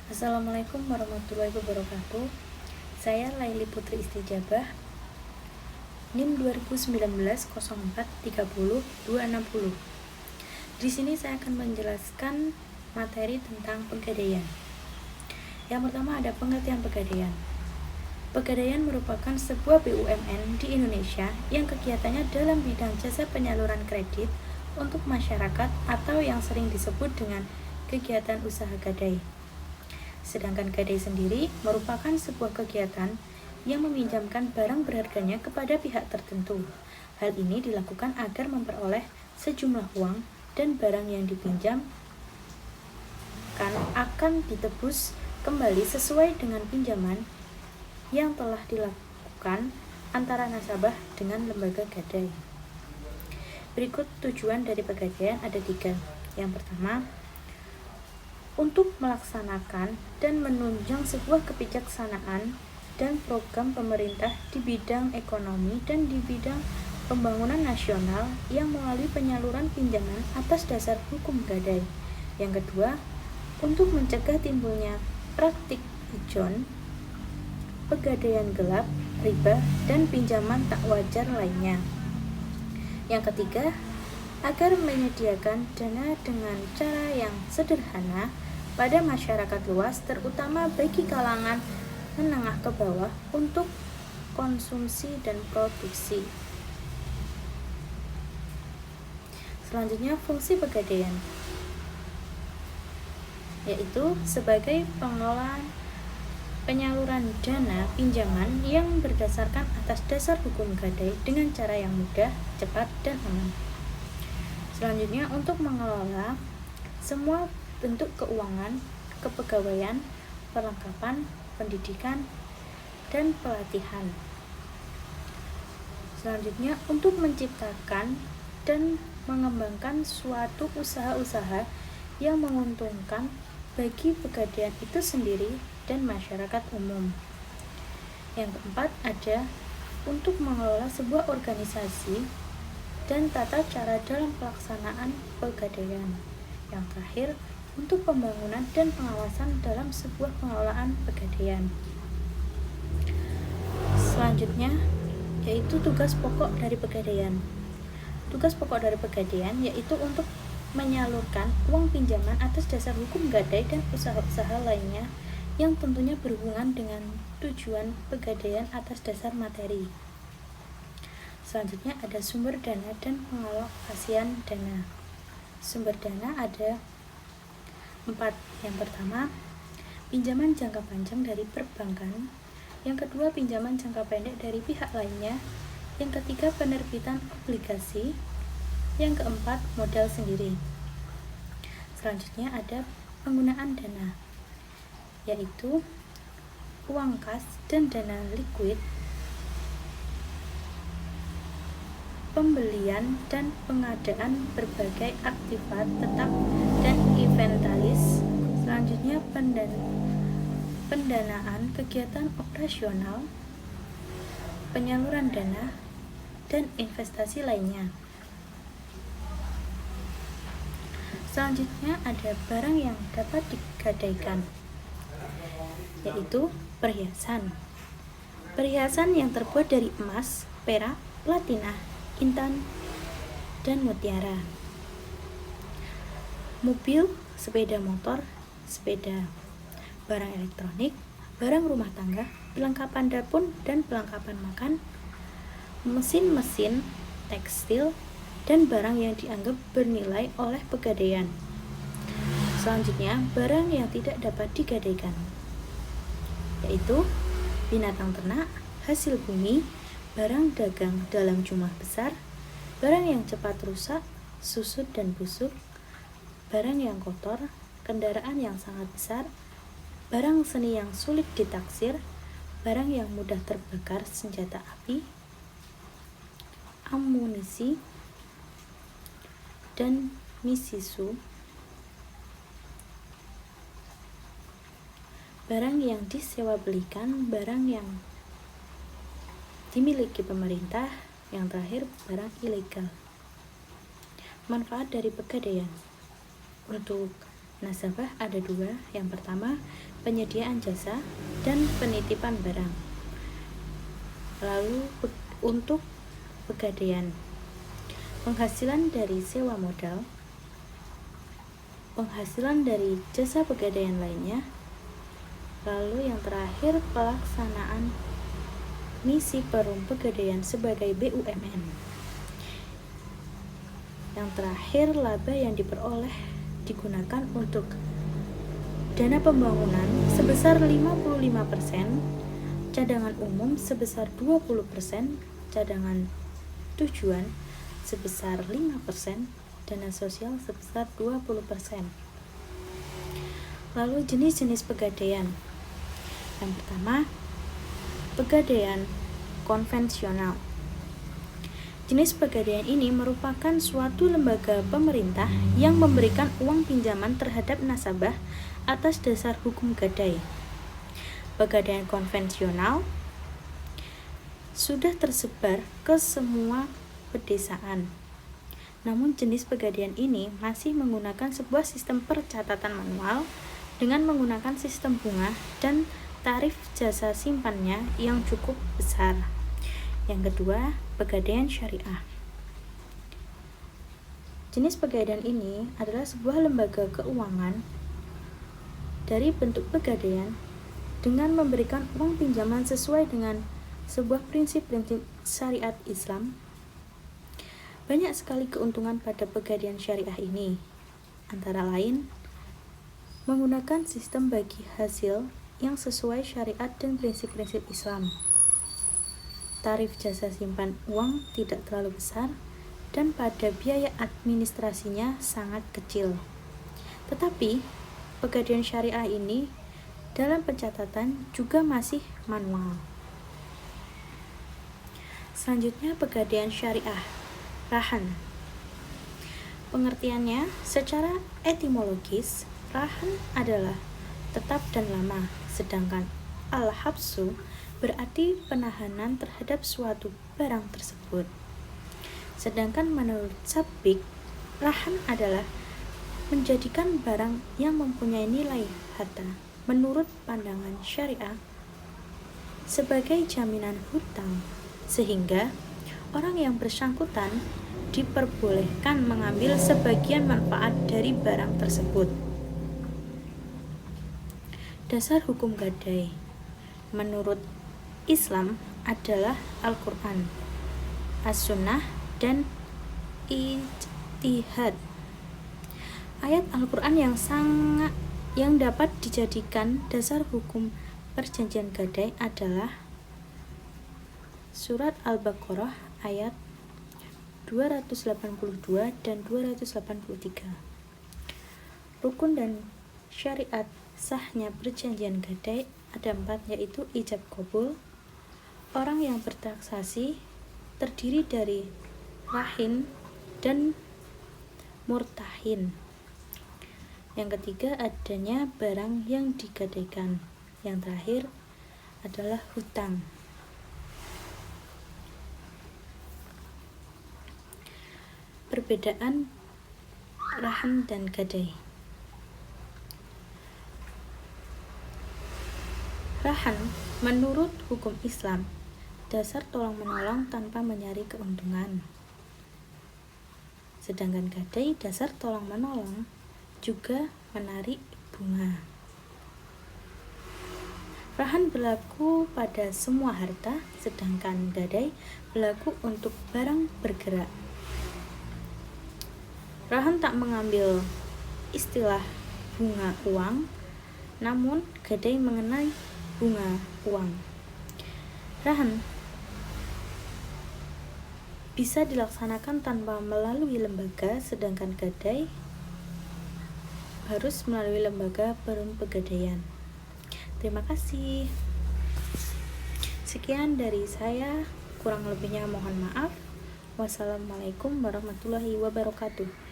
Assalamualaikum warahmatullahi wabarakatuh. Saya Laili Putri Istijabah, NIM 2019 04 30 260. Di sini saya akan menjelaskan materi tentang pegadaian. Yang pertama ada pengertian pegadaian. Pegadaian merupakan sebuah BUMN di Indonesia yang kegiatannya dalam bidang jasa penyaluran kredit untuk masyarakat atau yang sering disebut dengan kegiatan usaha gadai. Sedangkan gadai sendiri merupakan sebuah kegiatan yang meminjamkan barang berharganya kepada pihak tertentu. Hal ini dilakukan agar memperoleh sejumlah uang dan barang yang dipinjamkan akan ditebus kembali sesuai dengan pinjaman yang telah dilakukan antara nasabah dengan lembaga gadai. Berikut tujuan dari pegadaian ada 3. Yang pertama, untuk melaksanakan dan menunjang sebuah kebijaksanaan dan program pemerintah di bidang ekonomi dan di bidang pembangunan nasional yang melalui penyaluran pinjaman atas dasar hukum gadai. Yang kedua, untuk mencegah timbulnya praktik ijon, pegadaian gelap, riba, dan pinjaman tak wajar lainnya. Yang ketiga, agar menyediakan dana dengan cara yang sederhana pada masyarakat luas, terutama bagi kalangan menengah ke bawah untuk konsumsi dan produksi. Selanjutnya, fungsi pegadaian yaitu sebagai pengelolaan penyaluran dana pinjaman yang berdasarkan atas dasar hukum gadai dengan cara yang mudah, cepat, dan aman. Selanjutnya, untuk mengelola semua bentuk keuangan, kepegawaian, perlengkapan, pendidikan, dan pelatihan. Selanjutnya, untuk menciptakan dan mengembangkan suatu usaha-usaha yang menguntungkan bagi pegadaian itu sendiri dan masyarakat umum. Yang keempat ada untuk mengelola sebuah organisasi dan tata cara dalam pelaksanaan pegadaian. Yang terakhir, untuk pembangunan dan pengawasan dalam sebuah pengelolaan pegadaian. Selanjutnya, yaitu tugas pokok dari pegadaian. Tugas pokok dari pegadaian yaitu untuk menyalurkan uang pinjaman atas dasar hukum gadai dan usaha-usaha lainnya yang tentunya berhubungan dengan tujuan pegadaian atas dasar materi. Selanjutnya ada sumber dana dan pengalokasian dana. Sumber dana ada 4. Yang pertama, pinjaman jangka panjang dari perbankan. Yang kedua, pinjaman jangka pendek dari pihak lainnya. Yang ketiga, penerbitan obligasi. Yang keempat, modal sendiri. Selanjutnya ada penggunaan dana, yaitu uang kas dan dana liquid, pembelian dan pengadaan berbagai aktifat tetap dan inventaris. Selanjutnya pendanaan kegiatan operasional, penyaluran dana, dan investasi lainnya. Selanjutnya ada barang yang dapat digadaikan, yaitu perhiasan. Perhiasan yang terbuat dari emas, perak, platina, intan, dan mutiara. Mobil, sepeda motor, sepeda, barang elektronik, barang rumah tangga, perlengkapan dapur dan perlengkapan makan, mesin-mesin, tekstil, dan barang yang dianggap bernilai oleh pegadaian. Selanjutnya, barang yang tidak dapat digadaikan, yaitu binatang ternak, hasil bumi, barang dagang dalam jumlah besar, barang yang cepat rusak, susut dan busuk, barang yang kotor, kendaraan yang sangat besar, barang seni yang sulit ditaksir, barang yang mudah terbakar senjata api, amunisi, dan misisu, barang yang disewa belikan, barang yang dimiliki pemerintah, yang terakhir barang ilegal. Manfaat dari pegadaian. Untuk nasabah ada dua. Yang pertama, penyediaan jasa dan penitipan barang. Lalu untuk pegadaian, penghasilan dari sewa modal, penghasilan dari jasa pegadaian lainnya. Lalu yang terakhir, pelaksanaan misi perum pegadaian sebagai BUMN. Yang terakhir, laba yang diperoleh digunakan untuk dana pembangunan sebesar 55%, cadangan umum sebesar 20%, cadangan tujuan sebesar 5%, dana sosial sebesar 20%. Lalu jenis-jenis pegadaian. Yang pertama, pegadaian konvensional. Jenis pegadaian ini merupakan suatu lembaga pemerintah yang memberikan uang pinjaman terhadap nasabah atas dasar hukum gadai. Pegadaian konvensional sudah tersebar ke semua pedesaan. Namun jenis pegadaian ini masih menggunakan sebuah sistem percatatan manual dengan menggunakan sistem bunga dan tarif jasa simpannya yang cukup besar. Yang kedua, pegadaian syariah. Jenis pegadaian ini adalah sebuah lembaga keuangan dari bentuk pegadaian dengan memberikan uang pinjaman sesuai dengan sebuah prinsip-prinsip syariat Islam. Banyak sekali keuntungan pada pegadaian syariah ini, antara lain menggunakan sistem bagi hasil yang sesuai syariat dan prinsip-prinsip Islam. Tarif jasa simpan uang tidak terlalu besar dan pada biaya administrasinya sangat kecil. Tetapi pegadaian syariah ini dalam pencatatan juga masih manual. Selanjutnya, pegadaian syariah rahan. Pengertiannya secara etimologis, rahan adalah tetap dan lama, sedangkan al-habsu berarti penahanan terhadap suatu barang tersebut. Sedangkan menurut Sabik, rahan adalah menjadikan barang yang mempunyai nilai harta menurut pandangan syariah sebagai jaminan hutang, sehingga orang yang bersangkutan diperbolehkan mengambil sebagian manfaat dari barang tersebut. Dasar hukum gadai menurut Islam adalah Al-Quran, As-Sunnah, dan Ijtihad. Ayat Al-Quran yang dapat dijadikan dasar hukum perjanjian gadai adalah Surat Al-Baqarah ayat 282 dan 283. Rukun dan syariat sahnya perjanjian gadai ada 4, yaitu ijab qabul. Orang yang bertransaksi terdiri dari rahin dan murtahin. Yang ketiga, adanya barang yang digadaikan. Yang terakhir adalah hutang. Perbedaan rahan dan gadai. Rahan menurut hukum Islam dasar tolong-menolong tanpa mencari keuntungan. Sedangkan gadai dasar tolong-menolong juga menarik bunga. Rahan berlaku pada semua harta, sedangkan gadai berlaku untuk barang bergerak. Rahan tak mengambil istilah bunga uang, namun gadai mengenai bunga uang. Rahan bisa dilaksanakan tanpa melalui lembaga, sedangkan gadai harus melalui lembaga perum pegadaian. Terima kasih. Sekian dari saya, kurang lebihnya mohon maaf. Wassalamualaikum warahmatullahi wabarakatuh.